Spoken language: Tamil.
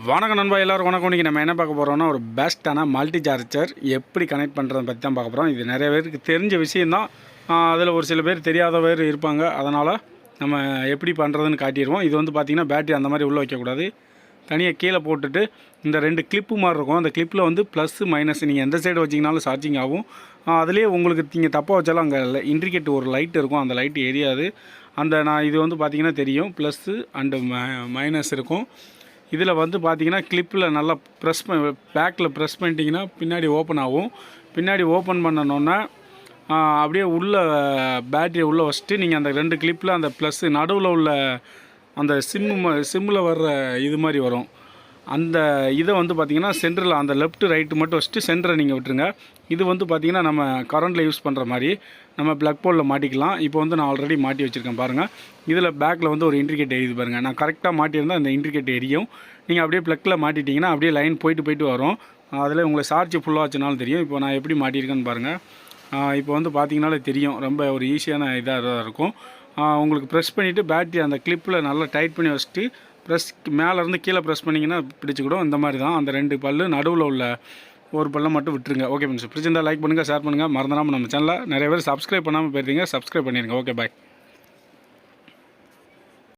வணக்கம் நண்பா, எல்லோரும் வணக்கம். இன்றைக்கி நம்ம என்ன பார்க்க போகிறோம்னா, ஒரு பெஸ்ட்டான மல்டி சார்ஜர் எப்படி கனெக்ட் பண்ணுறதை பற்றி தான் பார்க்க போகிறோம். இது நிறைய பேருக்கு தெரிஞ்ச விஷயந்தான். அதில் ஒரு சில பேர் தெரியாத பேர் இருப்பாங்க. அதனால் நம்ம எப்படி பண்ணுறதுன்னு காட்டிடுவோம். இது வந்து பார்த்திங்கன்னா பேட்டரி அந்த மாதிரி உள்ளே வைக்கக்கூடாது. தனியாக கீழே போட்டுட்டு இந்த 2 கிளிப்பு மாதிரி இருக்கும். அந்த கிளிப்பில் வந்து ப்ளஸ் மைனஸ் நீங்கள் எந்த சைடு வச்சிங்கனாலும் சார்ஜிங் ஆகும். அதுலேயே உங்களுக்கு நீங்கள் தப்பாக வச்சாலும் அங்கே இண்டிகேட் ஒரு லைட் இருக்கும், அந்த லைட்டு எரியாது. இது வந்து பார்த்திங்கன்னா தெரியும், ப்ளஸ்ஸு அண்டு மைனஸ் இருக்கும். இதில் வந்து பார்த்திங்கன்னா கிளிப்பில் நல்லா பேக்கில் ப்ரெஸ் பண்ணிட்டிங்கன்னா பின்னாடி ஓப்பன் ஆகும். பின்னாடி ஓப்பன் பண்ணணுன்னா அப்படியே உள்ளே பேட்டரியை உள்ளே வச்சுட்டு நீங்கள் அந்த 2 கிளிப்பில் அந்த ப்ளஸ்ஸு நடுவில் உள்ள அந்த சிம்மில் வர்ற இது மாதிரி வரும். அந்த இதை வந்து பார்த்திங்கன்னா சென்டரில் அந்த லெஃப்ட் ரைட்டு மட்டும் வச்சுட்டு சென்டரை நீங்கள் விட்டுருங்க. இது வந்து பார்த்திங்கன்னா நம்ம கரண்டில் யூஸ் பண்ணுற மாதிரி நம்ம ப்ளக் போர்டில் மாட்டிக்கலாம். இப்போ வந்து நான் ஆல்ரெடி மாட்டி வச்சுருக்கேன் பாருங்கள். இதில் பேக்கில் வந்து ஒரு இண்டிகேட் எரியுது பாருங்கள். நான் கரெக்டாக மாட்டியிருந்தால் அந்த இண்டிகேட் எரியும். நீங்கள் அப்படியே ப்ளக்கில் மாட்டிட்டிங்கன்னா அப்படியே லைன் போயிட்டு வரும். அதில் உங்களுக்கு சார்ஜ் ஃபுல்லாக வச்சனாலும் தெரியும். இப்போ நான் எப்படி மாட்டியிருக்கேன்னு பாருங்கள். இப்போ வந்து பார்த்திங்கனாலே தெரியும், ரொம்ப ஒரு ஈஸியான இதாக இருக்கும். உங்களுக்கு ப்ரெஸ் பண்ணிவிட்டு பேட்டரி அந்த கிளிப்பில் நல்லா டைட் பண்ணி வச்சுட்டு மேலேருந்து கீழே ப்ரெஸ் பண்ணிங்கன்னா பிடிச்சிக்கிடும். இந்த மாதிரி தான் அந்த 2 பல்லு நடுவில் உள்ள ஒரு பல்லை மட்டும் விட்டுருங்க. ஓகே ஃப்ரெண்ட்ஸ், பிடிச்சிருந்தால் லைக் பண்ணுங்கள், ஷேர் பண்ணுங்கள். மறந்துடாமல் நம்ம சேனலில் நிறைய பேர் சப்ஸ்கிரைப் பண்ணாமல் போயிருந்தீங்க, சப்ஸ்கிரைப் பண்ணிடுங்க. ஓகே, பாய்.